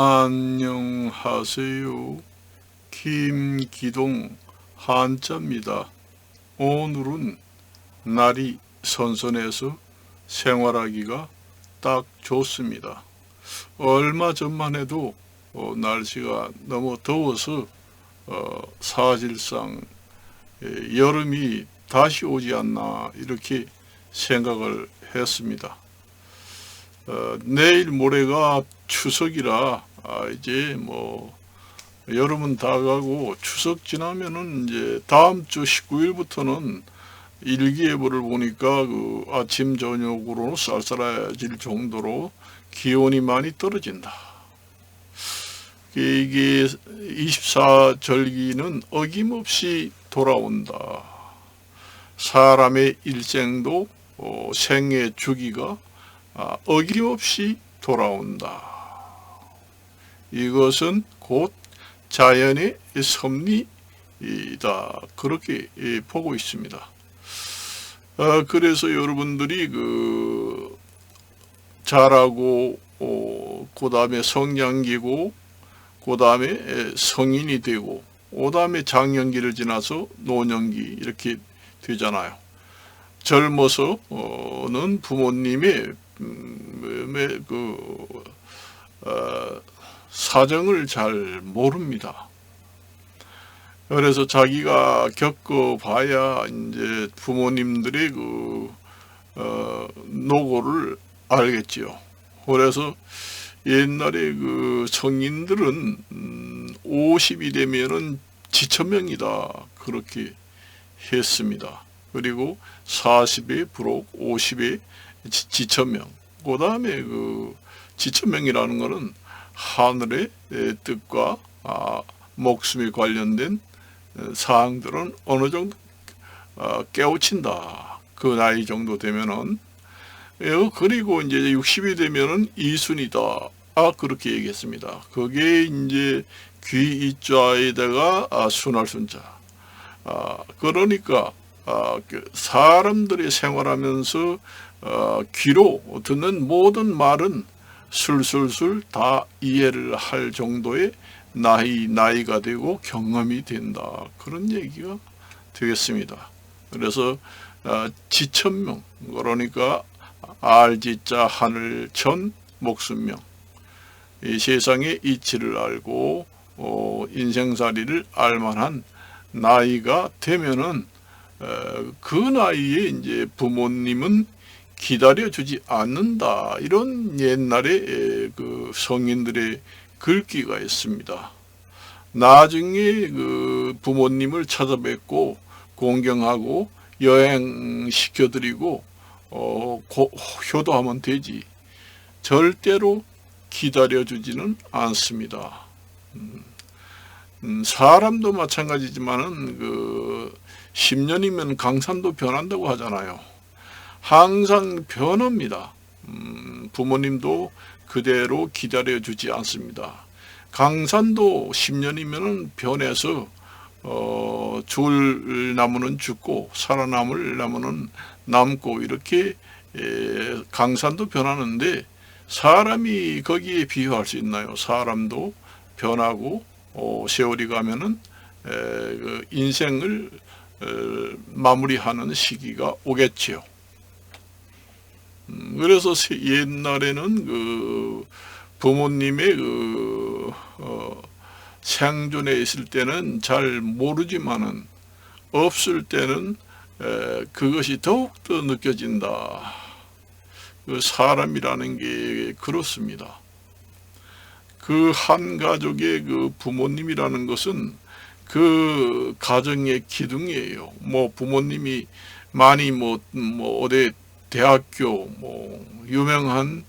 안녕하세요. 김기동 한자입니다. 오늘은 날이 선선해서 생활하기가 딱 좋습니다. 얼마 전만 해도 날씨가 너무 더워서 사실상 여름이 다시 오지 않나 이렇게 생각을 했습니다. 내일 모레가 추석이라 이제 여름은 다 가고 추석 지나면은 이제 다음 주 19일부터는 일기예보를 보니까 그 아침 저녁으로 쌀쌀해질 정도로 기온이 많이 떨어진다. 이게 24절기는 어김없이 돌아온다. 사람의 일생도 생애 주기가 어김없이 돌아온다. 이것은 곧 자연의 섭리이다. 그렇게 보고 있습니다. 그래서 여러분들이 자라고 그 다음에 성장기고 그 다음에 성인이 되고 그 다음에 장년기를 지나서 노년기 이렇게 되잖아요. 젊어서는 부모님의 사정을 잘 모릅니다. 그래서 자기가 겪어봐야 이제 부모님들의 노고를 알겠지요. 그래서 옛날에 성인들은 50이 되면은 지천명이다 그렇게 했습니다. 그리고 40에 부록, 50에 지천명. 그 다음에 지천명이라는 것은 하늘의 뜻과 목숨에 관련된 사항들은 어느 정도 깨우친다. 그 나이 정도 되면은. 그리고 이제 60이 되면은 이순이다. 그렇게 얘기했습니다. 그게 이제 귀 이자에다가 순할 순자. 그러니까 사람들이 생활하면서 귀로 듣는 모든 말은 술술술 다 이해를 할 정도의 나이가 되고 경험이 된다. 그런 얘기가 되겠습니다. 그래서 지천명, 그러니까 알지자 하늘천 목숨명, 이 세상의 이치를 알고 인생살이를 알만한 나이가 되면은 그 나이에 이제 부모님은 기다려주지 않는다. 이런 옛날에 성인들의 글귀가 있습니다. 나중에 부모님을 찾아뵙고 공경하고 여행시켜드리고 효도하면 되지. 절대로 기다려주지는 않습니다. 사람도 마찬가지지만은 10년이면 강산도 변한다고 하잖아요. 항상 변합니다. 부모님도 그대로 기다려주지 않습니다. 강산도 10년이면 변해서 죽을 나무는 죽고 살아남을 나무는 남고 이렇게 강산도 변하는데 사람이 거기에 비유할 수 있나요? 사람도 변하고 세월이 가면은 인생을 마무리하는 시기가 오겠지요. 그래서 옛날에는 부모님의 생존에 있을 때는 잘 모르지만은 없을 때는 그것이 더욱더 느껴진다. 사람이라는 게 그렇습니다. 그 한 가족의 부모님이라는 것은 그 가정의 기둥이에요. 부모님이 많이 어디 대학교 유명한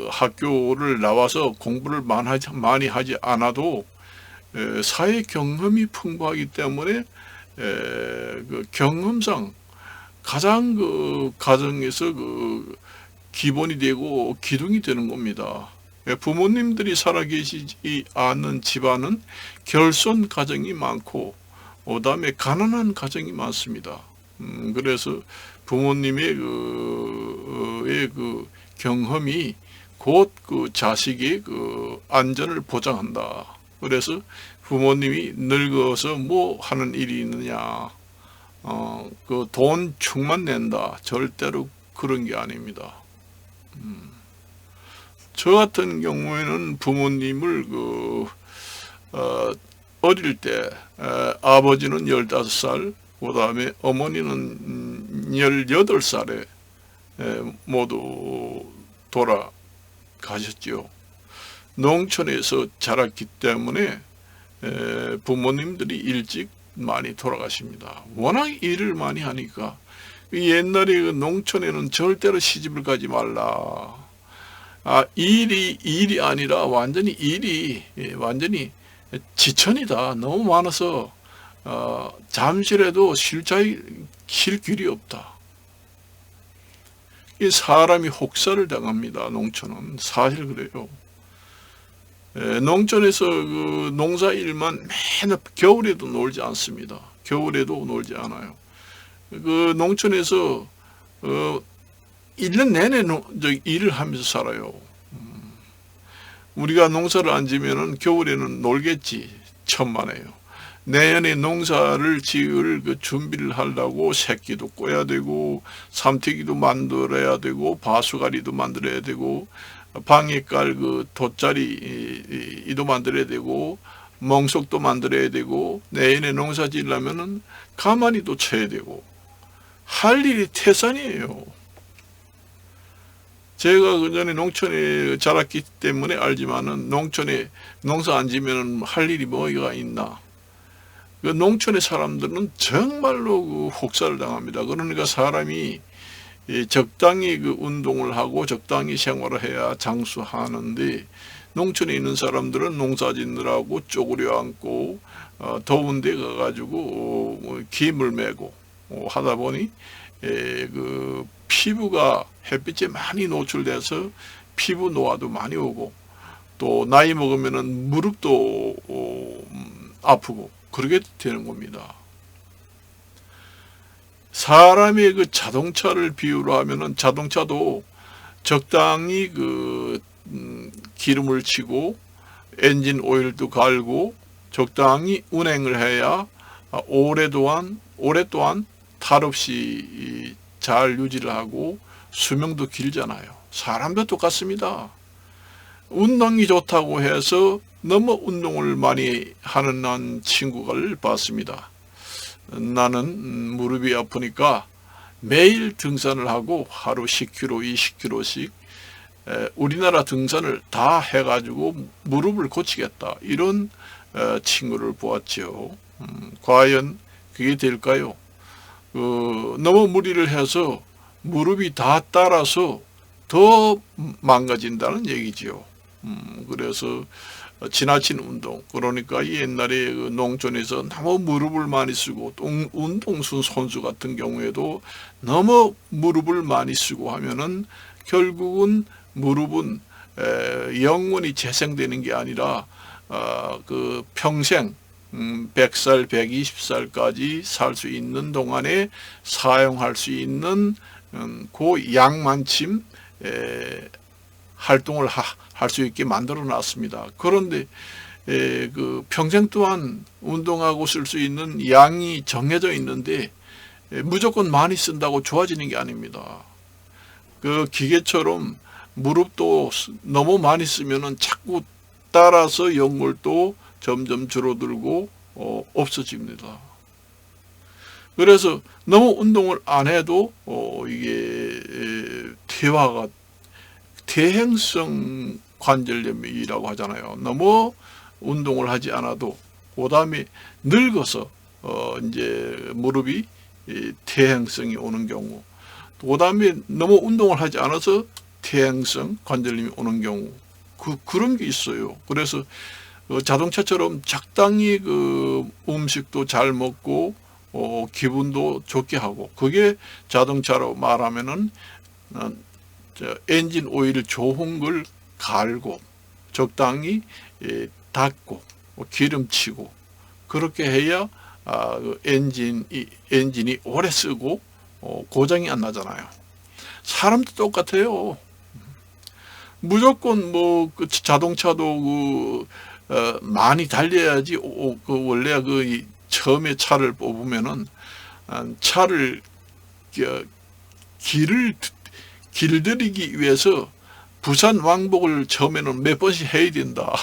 학교를 나와서 공부를 많이 하지 않아도 사회 경험이 풍부하기 때문에 경험상 가장 가정에서 기본이 되고 기둥이 되는 겁니다. 부모님들이 살아계시지 않는 집안은 결손 가정이 많고 그다음에 가난한 가정이 많습니다. 그래서 부모님의 경험이 곧 그 자식의 그 안전을 보장한다. 그래서 부모님이 늙어서 뭐 하는 일이 있느냐, 그 돈 축만 낸다. 절대로 그런 게 아닙니다. 저 같은 경우에는 부모님을 어릴 때 아버지는 15살, 그 다음에 어머니는 18살에 모두 돌아가셨지요. 농촌에서 자랐기 때문에 부모님들이 일찍 많이 돌아가십니다. 워낙 일을 많이 하니까. 옛날에 그 농촌에는 절대로 시집을 가지 말라. 일이 아니라 완전히 완전히 지천이다. 너무 많아서 잠시라도 쉴 길이 없다. 이 사람이 혹사를 당합니다. 농촌은 사실 그래요. 농촌에서 그 농사일만 맨날 겨울에도 놀지 않습니다. 겨울에도 놀지 않아요. 그 농촌에서 1년 내내 일을 하면서 살아요. 우리가 농사를 안 지면은 겨울에는 놀겠지. 천만에요. 내년에 농사를 지을 그 준비를 하려고 새끼도 꼬야 되고, 삼태기도 만들어야 되고, 바수가리도 만들어야 되고, 방에 깔 그 돗자리도 만들어야 되고, 멍석도 만들어야 되고, 내년에 농사 지으려면은 가마니도 쳐야 되고, 할 일이 태산이에요. 제가 그전에 농촌에 자랐기 때문에 알지만은 농촌에 농사 안 지면은 할 일이 뭐가 있나. 그 농촌의 사람들은 정말로 그 혹사를 당합니다. 그러니까 사람이 적당히 그 운동을 하고 적당히 생활을 해야 장수하는데, 농촌에 있는 사람들은 농사 짓느라고 쪼그려 앉고 더운 데 가가지고 김을 메고 하다 보니 그 피부가 햇빛에 많이 노출돼서 피부 노화도 많이 오고, 또 나이 먹으면은 무릎도 아프고 그렇게 되는 겁니다. 사람의 그 자동차를 비유로 하면은 자동차도 적당히 그 기름을 치고 엔진 오일도 갈고 적당히 운행을 해야 오랫동안 탈 없이 잘 유지를 하고 수명도 길잖아요. 사람도 똑같습니다. 운동이 좋다고 해서 너무 운동을 많이 하는 친구를 봤습니다. 나는 무릎이 아프니까 매일 등산을 하고 하루 10km, 20km씩 우리나라 등산을 다 해가지고 무릎을 고치겠다. 이런 친구를 보았지요. 과연 그게 될까요? 너무 무리를 해서 무릎이 다 따라서 더 망가진다는 얘기지요. 그래서 지나친 운동, 그러니까 옛날에 그 농촌에서 너무 무릎을 많이 쓰고, 운동선 선수 같은 경우에도 너무 무릎을 많이 쓰고 하면은 결국은 무릎은 영원히 재생되는 게 아니라 그 평생 100살, 120살까지 살 수 있는 동안에 사용할 수 있는 그 양만침 활동을 할 수 있게 만들어 놨습니다. 그런데 그 평생 동안 운동하고 쓸 수 있는 양이 정해져 있는데 무조건 많이 쓴다고 좋아지는 게 아닙니다. 그 기계처럼 무릎도 너무 많이 쓰면은 자꾸 따라서 연골도 점점 줄어들고 없어집니다. 그래서 너무 운동을 안 해도 이게 퇴행성 관절염이라고 하잖아요. 너무 운동을 하지 않아도, 그 다음에 늙어서 이제 무릎이 퇴행성이 오는 경우, 그 다음에 너무 운동을 하지 않아서 퇴행성 관절염이 오는 경우, 그런 게 있어요. 그래서 자동차처럼 적당히 그 음식도 잘 먹고 기분도 좋게 하고, 그게 자동차로 말하면은 엔진 오일 좋은 걸 갈고 적당히 닦고 기름치고 그렇게 해야 엔진이 오래 쓰고 고장이 안 나잖아요. 사람도 똑같아요. 무조건 뭐 그 자동차도 많이 달려야지 원래 처음에 차를 뽑으면은 차를 길들이기 위해서 부산 왕복을 처음에는 몇 번씩 해야 된다.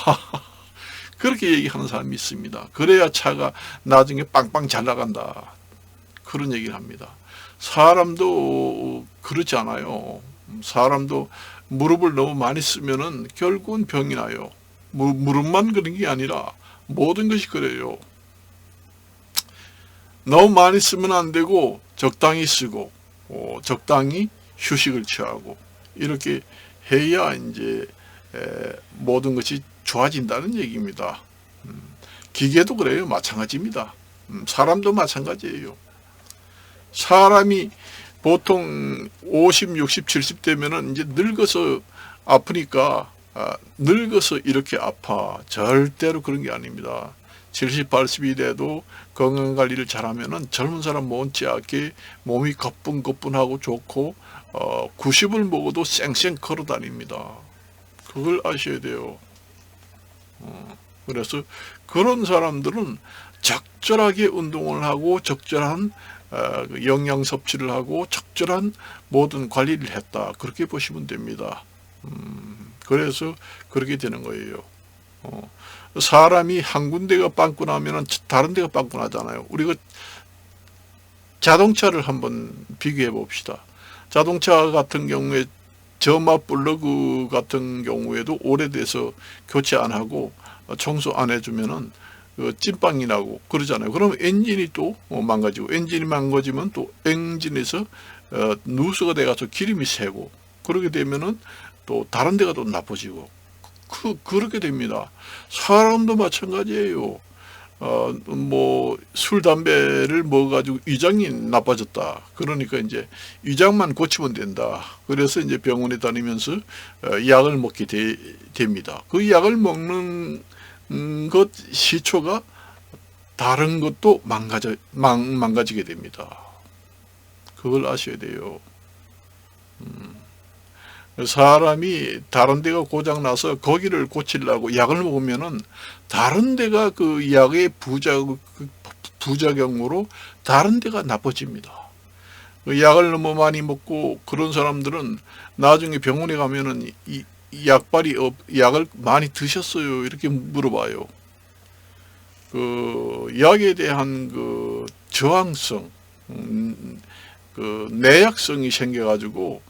그렇게 얘기하는 사람이 있습니다. 그래야 차가 나중에 빵빵 잘 나간다. 그런 얘기를 합니다. 사람도 그렇지 않아요. 사람도 무릎을 너무 많이 쓰면은 결국은 병이 나요. 무릎만 그런 게 아니라 모든 것이 그래요. 너무 많이 쓰면 안 되고 적당히 쓰고 적당히 휴식을 취하고 이렇게 해야 이제 모든 것이 좋아진다는 얘기입니다. 기계도 그래요. 마찬가지입니다. 사람도 마찬가지예요. 사람이 보통 50, 60, 70 되면은 이제 늙어서 아프니까 늙어서 이렇게 아파. 절대로 그런 게 아닙니다. 70, 80이 돼도 건강관리를 잘하면은 젊은 사람 못지않게 몸이 거뿐거뿐하고 좋고 90을 먹어도 쌩쌩 걸어 다닙니다. 그걸 아셔야 돼요. 그래서 그런 사람들은 적절하게 운동을 하고 적절한 영양 섭취를 하고 적절한 모든 관리를 했다. 그렇게 보시면 됩니다. 그래서 그렇게 되는 거예요. 사람이 한 군데가 빵꾸 나면 다른 데가 빵꾸 나잖아요. 우리가 자동차를 한번 비교해 봅시다. 자동차 같은 경우에 점압 플러그 같은 경우에도 오래돼서 교체 안 하고 청소 안 해주면은 찐빵이 나고 그러잖아요. 그러면 엔진이 또 망가지고, 엔진이 망가지면 또 엔진에서 누수가 돼가서 기름이 새고, 그렇게 되면은 또 다른 데가 또 나빠지고 그렇게 됩니다. 사람도 마찬가지예요. 뭐 술 담배를 먹어가지고 위장이 나빠졌다. 그러니까 이제 위장만 고치면 된다. 그래서 이제 병원에 다니면서 약을 먹게 됩니다. 그 약을 먹는 것 시초가 다른 것도 망가지게 됩니다. 그걸 아셔야 돼요. 사람이 다른 데가 고장나서 거기를 고치려고 약을 먹으면은 다른 데가 그 약의 부작용으로 다른 데가 나빠집니다. 그 약을 너무 많이 먹고 그런 사람들은 나중에 병원에 가면은 약을 많이 드셨어요? 이렇게 물어봐요. 그 약에 대한 그 저항성, 그 내약성이 생겨가지고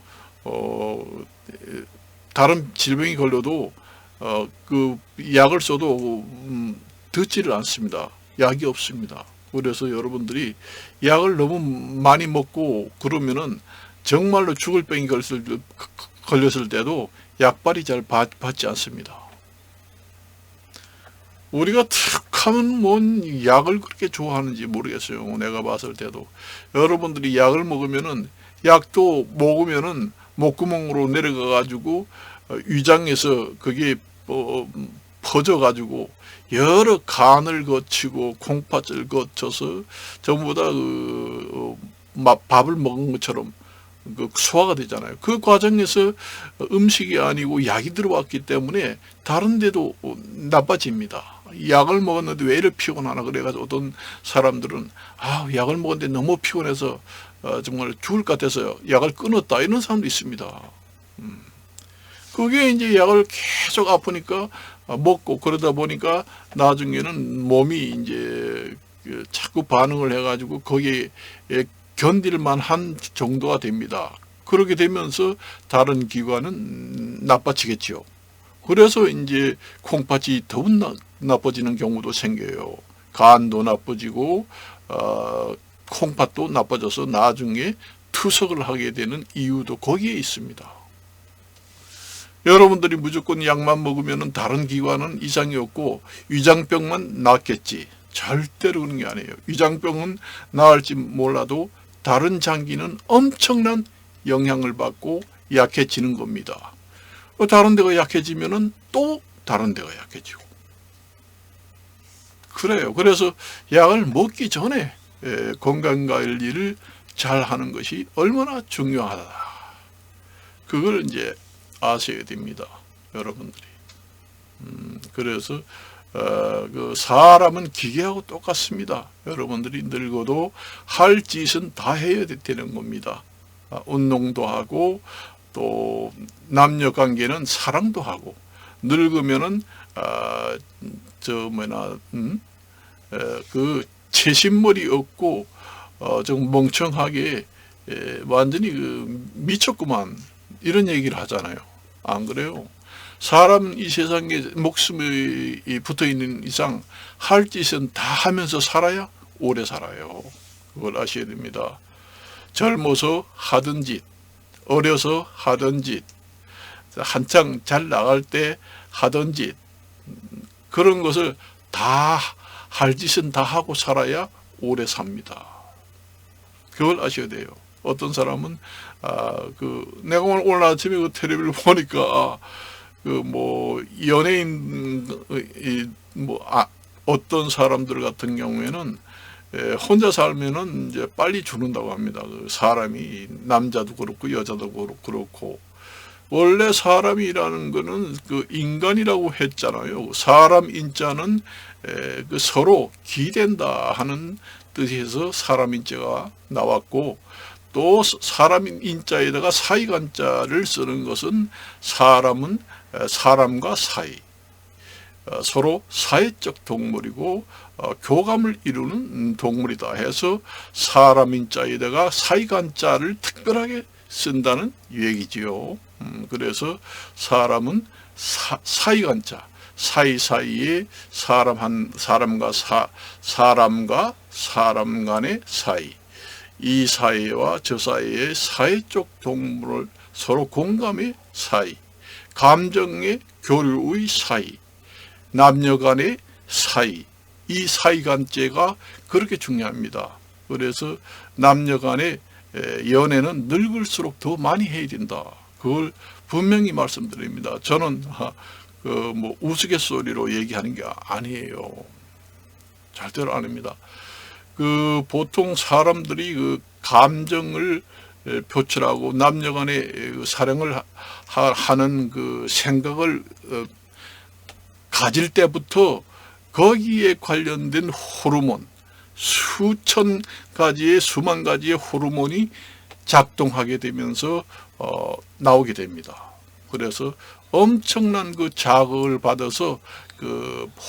다른 질병이 걸려도 그 약을 써도 듣지를 않습니다. 약이 없습니다. 그래서 여러분들이 약을 너무 많이 먹고 그러면은 정말로 죽을 병이 걸렸을 때도 약발이 잘 받지 않습니다. 우리가 탁 하면 뭔 약을 그렇게 좋아하는지 모르겠어요. 내가 봤을 때도 여러분들이 약을 먹으면은 약도 먹으면은 목구멍으로 내려가 가지고 위장에서 그게 퍼져 가지고 여러 간을 거치고 콩팥을 거쳐서 전부 다 밥을 먹은 것처럼 그 소화가 되잖아요. 그 과정에서 음식이 아니고 약이 들어왔기 때문에 다른 데도 나빠집니다. 약을 먹었는데 왜 이렇게 피곤하나 그래가지고 어떤 사람들은 약을 먹었는데 너무 피곤해서 정말 죽을 것 같아서 약을 끊었다 이런 사람도 있습니다. 그게 이제 약을 계속 아프니까 먹고 그러다 보니까 나중에는 몸이 이제 자꾸 반응을 해가지고 거기에 견딜만 한 정도가 됩니다. 그렇게 되면서 다른 기관은 나빠지겠죠. 그래서 이제 콩팥이 더욱 나빠지는 경우도 생겨요. 간도 나빠지고 콩팥도 나빠져서 나중에 투석을 하게 되는 이유도 거기에 있습니다. 여러분들이 무조건 약만 먹으면 다른 기관은 이상이 없고 위장병만 낫겠지. 절대로 그런 게 아니에요. 위장병은 나을지 몰라도 다른 장기는 엄청난 영향을 받고 약해지는 겁니다. 다른 데가 약해지면은 또 다른 데가 약해지고. 그래요. 그래서 약을 먹기 전에 건강관리를 잘 하는 것이 얼마나 중요하다. 그걸 이제 아셔야 됩니다, 여러분들이. 그래서 그 사람은 기계하고 똑같습니다. 여러분들이 늙어도 할 짓은 다 해야 되는 겁니다. 운동도 하고 또 남녀 관계는 사랑도 하고, 늙으면은 그 채신머리 없고 좀 멍청하게 완전히 미쳤구만, 이런 얘기를 하잖아요. 안 그래요? 사람 이 세상에 목숨이 붙어 있는 이상 할 짓은 다 하면서 살아야 오래 살아요. 그걸 아셔야 됩니다. 젊어서 하던 짓, 어려서 하던 짓, 한창 잘 나갈 때 하던 짓, 그런 것을 다 할 짓은 다 하고 살아야 오래 삽니다. 그걸 아셔야 돼요. 어떤 사람은 내가 오늘 아침에 그 텔레비를 보니까 연예인 어떤 사람들 같은 경우에는 혼자 살면은 이제 빨리 죽는다고 합니다. 그 사람이 남자도 그렇고 여자도 그렇고, 원래 사람이라는 거는 그 인간이라고 했잖아요. 사람 인자는 그 서로 기댄다 하는 뜻에서 사람 인자가 나왔고, 또 사람 인자에다가 사이간자를 쓰는 것은 사람은 사람과 사이, 서로 사회적 동물이고 교감을 이루는 동물이다 해서 사람 인자에다가 사이간자를 특별하게 쓴다는 얘기지요. 그래서 사람은 사이간자, 사이사이에 사람과 사람 간의 사이, 이 사이와 저 사이의 사회적 동물을 서로 공감의 사이, 감정의 교류의 사이, 남녀 간의 사이, 이 사이간제가 그렇게 중요합니다. 그래서 남녀 간의 연애는 늙을수록 더 많이 해야 된다. 그걸 분명히 말씀드립니다. 저는 우스갯소리로 얘기하는 게 아니에요. 절대로 아닙니다. 보통 사람들이 감정을 표출하고 남녀 간의 사랑을 하는 생각을 가질 때부터 거기에 관련된 호르몬, 수만 가지의 호르몬이 작동하게 되면서 나오게 됩니다. 그래서 엄청난 자극을 받아서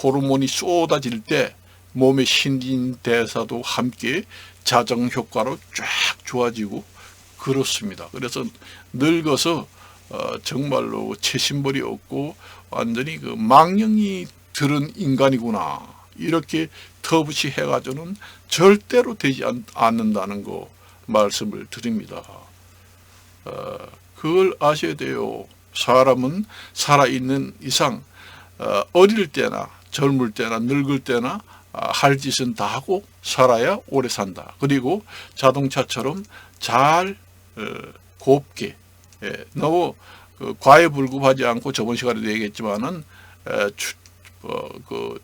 호르몬이 쏟아질 때 몸의 신진대사도 함께 자정효과로 쫙 좋아지고 그렇습니다. 그래서 늙어서 정말로 채신벌이 없고 완전히 망령이 들은 인간이구나, 이렇게 터부시 해가지고는 절대로 되지 않는다는 거 말씀을 드립니다. 그걸 아셔야 돼요. 사람은 살아있는 이상 어릴 때나 젊을 때나 늙을 때나 할 짓은 다 하고 살아야 오래 산다. 그리고 자동차처럼 잘 곱게, 너무 과해불급하지 않고, 저번 시간에도 얘기했지만은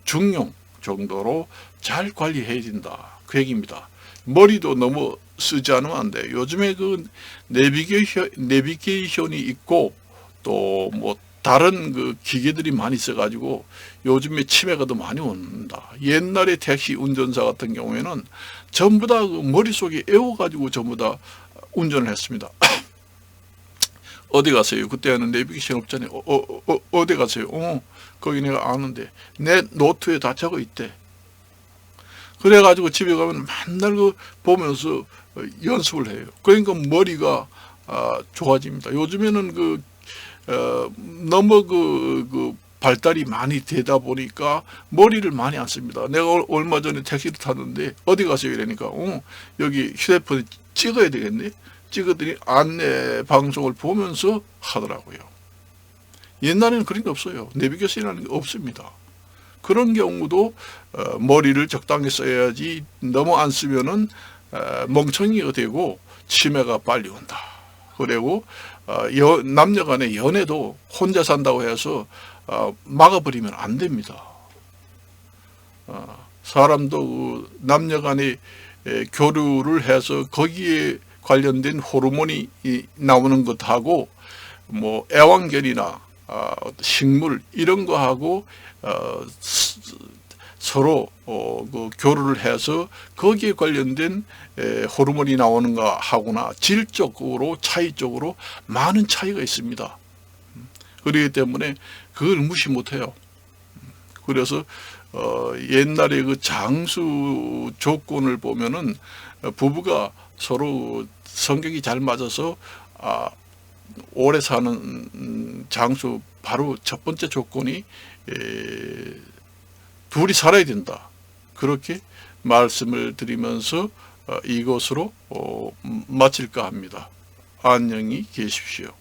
중용 정도로 잘 관리해야 된다, 그 얘기입니다. 머리도 너무 쓰지 않으면 안 돼요. 요즘에 내비게이션이 있고 또 다른 기계들이 많이 있어가지고 요즘에 치매가 더 많이 온다. 옛날에 택시 운전사 같은 경우에는 전부 다 머릿속에 애워가지고 전부 다 운전을 했습니다. 어디 가세요? 그때는 내비게이션 없잖아요. 어디 가세요? 거기 내가 아는데 내 노트에 다 적어 있대. 그래가지고 집에 가면 맨날 보면서 연습을 해요. 그러니까 머리가 좋아집니다. 요즘에는 너무 발달이 많이 되다 보니까 머리를 많이 안 씁니다. 내가 얼마 전에 택시를 탔는데 어디 가세요? 이러니까 여기 휴대폰에 찍어야 되겠네. 찍었더니 안내 방송을 보면서 하더라고요. 옛날에는 그런 게 없어요. 내비게이션이라는 게 없습니다. 그런 경우도 머리를 적당히 써야지, 너무 안 쓰면은 멍청이가 되고 치매가 빨리 온다. 그리고 남녀 간의 연애도 혼자 산다고 해서 막아버리면 안 됩니다. 사람도 남녀 간의 교류를 해서 거기에 관련된 호르몬이 나오는 것하고 뭐 애완견이나 식물 이런 거하고 서로 그 교류를 해서 거기에 관련된 호르몬이 나오는 거 하거나 질적으로 차이적으로 많은 차이가 있습니다. 그렇기 때문에 그걸 무시 못해요. 그래서 옛날에 그 장수 조건을 보면은 부부가 서로 성격이 잘 맞아서 오래 사는 장수 바로 첫 번째 조건이 둘이 살아야 된다. 그렇게 말씀을 드리면서 이것으로 마칠까 합니다. 안녕히 계십시오.